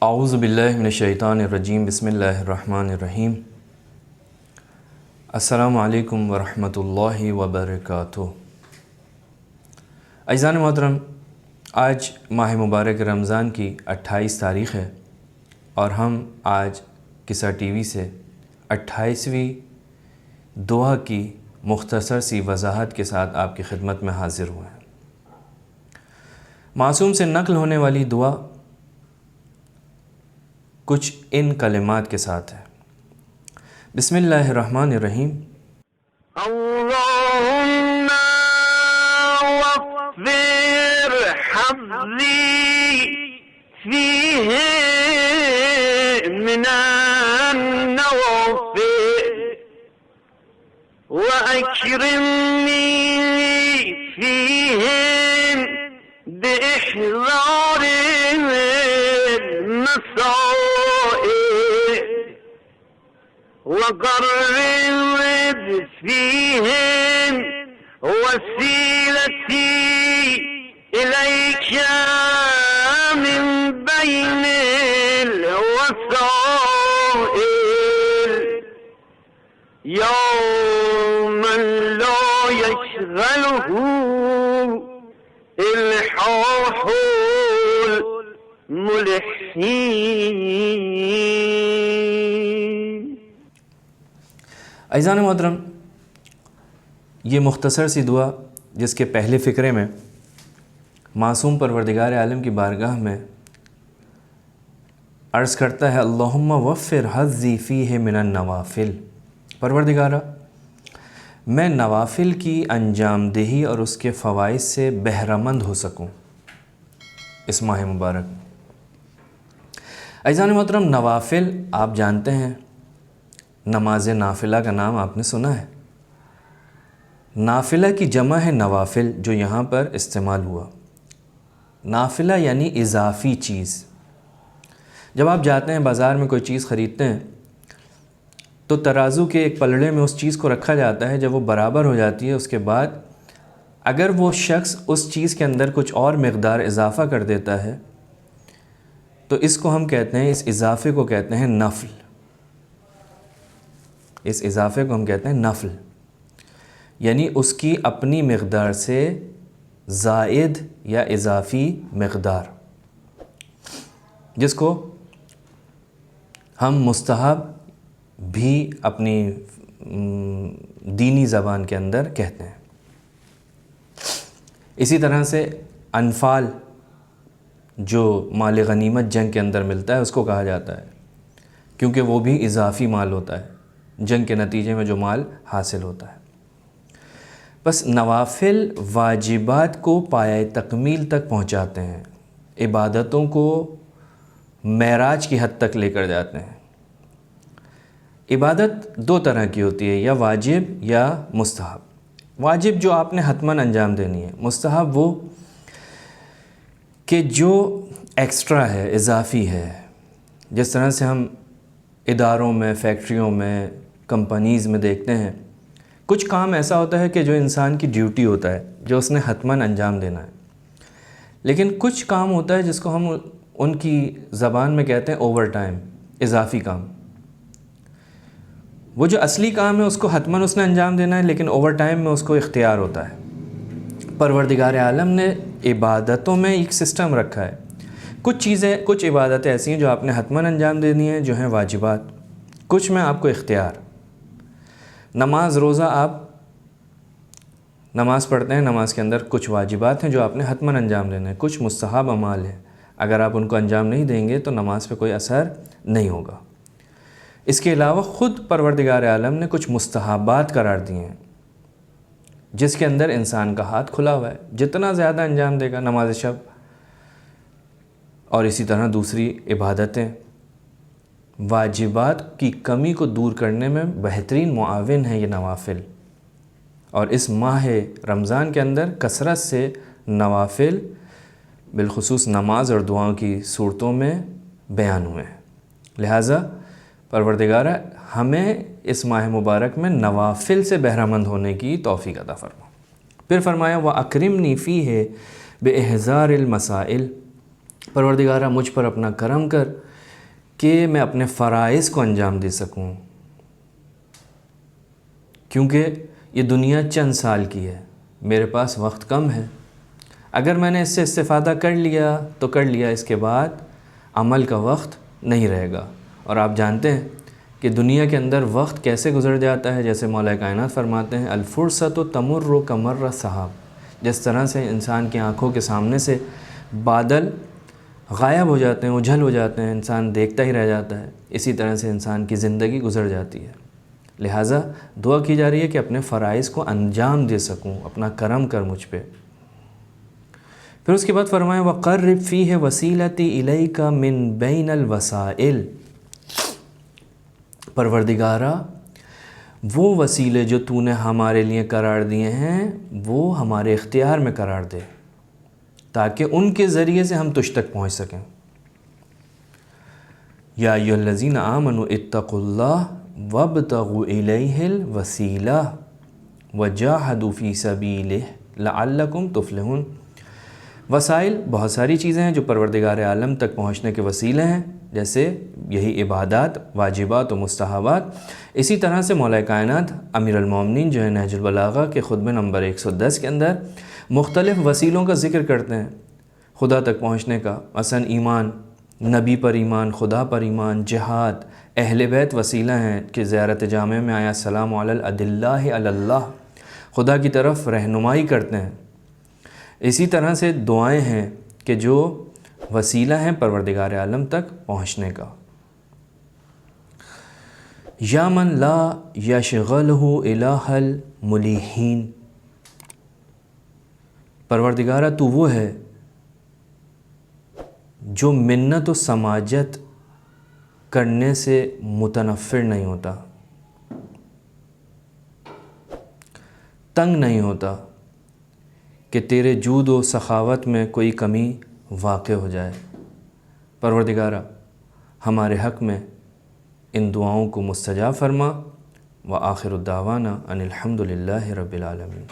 اعوذ باللہ من الشیطان الرجیم، بسم اللہ الرحمن الرحیم۔ السلام علیکم ورحمۃ اللہ وبرکاتہ۔ عزیزان محترم، آج ماہ مبارک رمضان کی 28 تاریخ ہے اور ہم آج قصہ ٹی وی سے 28ویں دعا کی مختصر سی وضاحت کے ساتھ آپ کی خدمت میں حاضر ہوئے ہیں۔ معصوم سے نقل ہونے والی دعا کچھ ان کلمات کے ساتھ ہے۔ بسم اللہ الرحمن الرحیم۔ اللهم وفر حظي فيه من النوافل وأكرمني فيهم بإحضار المصائب وقرب فيهم وسيلتي إليك من بين الوسائل يا من لا يشغله إلحاح الملحين۔ عزیزان محترم، یہ مختصر سی دعا جس کے پہلے فقرے میں معصوم پروردگار عالم کی بارگاہ میں عرض کرتا ہے اللہم وفر حظی فیہ من النوافل، پروردگارہ میں نوافل کی انجام دہی اور اس کے فوائد سے بہرہ مند ہو سکوں اس ماہ مبارک۔ عزیزان محترم، نوافل آپ جانتے ہیں، نماز نافلہ کا نام آپ نے سنا ہے۔ نافلہ کی جمع ہے نوافل، جو یہاں پر استعمال ہوا۔ نافلہ یعنی اضافی چیز۔ جب آپ جاتے ہیں بازار میں کوئی چیز خریدتے ہیں تو ترازو کے ایک پلڑے میں اس چیز کو رکھا جاتا ہے، جب وہ برابر ہو جاتی ہے اس کے بعد اگر وہ شخص اس چیز کے اندر کچھ اور مقدار اضافہ کر دیتا ہے تو اس کو ہم کہتے ہیں، اس اضافے کو کہتے ہیں نفل۔ اس اضافے کو ہم کہتے ہیں نفل، یعنی اس کی اپنی مقدار سے زائد یا اضافی مقدار، جس کو ہم مستحب بھی اپنی دینی زبان کے اندر کہتے ہیں۔ اسی طرح سے انفال، جو مال غنیمت جنگ کے اندر ملتا ہے، اس کو کہا جاتا ہے، کیونکہ وہ بھی اضافی مال ہوتا ہے، جنگ کے نتیجے میں جو مال حاصل ہوتا ہے۔ بس نوافل واجبات کو پایہ تکمیل تک پہنچاتے ہیں، عبادتوں کو معراج کی حد تک لے کر جاتے ہیں۔ عبادت دو طرح کی ہوتی ہے، یا واجب یا مستحب۔ واجب جو آپ نے حتماً انجام دینی ہے، مستحب وہ کہ جو ایکسٹرا ہے، اضافی ہے۔ جس طرح سے ہم اداروں میں، فیکٹریوں میں، کمپنیز میں دیکھتے ہیں، کچھ کام ایسا ہوتا ہے کہ جو انسان کی ڈیوٹی ہوتا ہے، جو اس نے حتماً انجام دینا ہے، لیکن کچھ کام ہوتا ہے جس کو ہم ان کی زبان میں کہتے ہیں اوور ٹائم، اضافی کام۔ وہ جو اصلی کام ہے اس کو حتماً اس نے انجام دینا ہے، لیکن اوور ٹائم میں اس کو اختیار ہوتا ہے۔ پروردگار عالم نے عبادتوں میں ایک سسٹم رکھا ہے۔ کچھ عبادتیں ایسی ہیں جو آپ نے حتماً انجام دینی ہیں، جو ہیں واجبات، کچھ میں آپ کو اختیار۔ نماز، روزہ، آپ نماز پڑھتے ہیں، نماز کے اندر کچھ واجبات ہیں جو آپ نے حتماً انجام دینے ہیں، کچھ مستحب اعمال ہیں، اگر آپ ان کو انجام نہیں دیں گے تو نماز پہ کوئی اثر نہیں ہوگا۔ اس کے علاوہ خود پروردگار عالم نے کچھ مستحبات قرار دیے ہیں، جس کے اندر انسان کا ہاتھ کھلا ہوا ہے، جتنا زیادہ انجام دے گا، نماز شب اور اسی طرح دوسری عبادتیں۔ واجبات کی کمی کو دور کرنے میں بہترین معاون ہے یہ نوافل، اور اس ماہ رمضان کے اندر کثرت سے نوافل بالخصوص نماز اور دعاؤں کی صورتوں میں بیان ہوئے ہیں۔ لہٰذا پروردگارہ ہمیں اس ماہ مبارک میں نوافل سے بہرہ مند ہونے کی توفیق عطا فرما۔ پھر فرمایا وَأَكْرِمْنِي فِيهِ بِإِحْضَارِ الْمَسَائِلِ، پروردگارہ مجھ پر اپنا کرم کر کہ میں اپنے فرائض کو انجام دے سکوں، کیونکہ یہ دنیا چند سال کی ہے، میرے پاس وقت کم ہے۔ اگر میں نے اس سے استفادہ کر لیا تو کر لیا، اس کے بعد عمل کا وقت نہیں رہے گا۔ اور آپ جانتے ہیں کہ دنیا کے اندر وقت کیسے گزر جاتا ہے، جیسے مولا کائنات فرماتے ہیں الفرصۃ تمر کمر السحاب، جس طرح سے انسان کی آنکھوں کے سامنے سے بادل غائب ہو جاتے ہیں، اجھل ہو جاتے ہیں، انسان دیکھتا ہی رہ جاتا ہے، اسی طرح سے انسان کی زندگی گزر جاتی ہے۔ لہٰذا دعا کی جا رہی ہے کہ اپنے فرائض کو انجام دے سکوں، اپنا کرم کر مجھ پہ۔ پھر اس کے بعد فرمایا وَقَرِّبْ فِيهِ وَسِيلَتِي إِلَيْكَ مِن بَيْنَ الْوَسَائِلِ، پروردگارہ وہ وسیلے جو تو نے ہمارے لیے قرار دیے ہیں وہ ہمارے اختیار میں قرار دے، تاکہ ان کے ذریعے سے ہم تجھ تک پہنچ سکیں۔ یا ایھا الذین آمنوا اتقوا اللہ وابتغوا الیہ الوسیلہ وجاہدوا فی سبیلہ لعلکم تفلحون۔ وسائل بہت ساری چیزیں ہیں جو پروردگار عالم تک پہنچنے کے وسیلے ہیں، جیسے یہی عبادات، واجبات و مستحبات۔ اسی طرح سے مولا کائنات امیر المومنین جو ہے نہج البلاغہ کے خطبہ نمبر 110 کے اندر مختلف وسیلوں کا ذکر کرتے ہیں خدا تک پہنچنے کا، مثلا ایمان، نبی پر ایمان، خدا پر ایمان، جہاد، اہل بیت وسیلہ ہیں کہ زیارت جامع میں آیا السلام علی الادلہ علی اللہ، خدا کی طرف رہنمائی کرتے ہیں۔ اسی طرح سے دعائیں ہیں کہ جو وسیلہ ہیں پروردگار عالم تک پہنچنے کا۔ یا من لا یشغلہ الہ الملیحین، پروردگارہ تو وہ ہے جو منت و سماجت کرنے سے متنفر نہیں ہوتا، تنگ نہیں ہوتا کہ تیرے جود و سخاوت میں کوئی کمی واقع ہو جائے۔ پروردگارہ ہمارے حق میں ان دعاؤں کو مستجاب فرما۔ وآخر الدعوانا ان الحمد للہ رب العالمین۔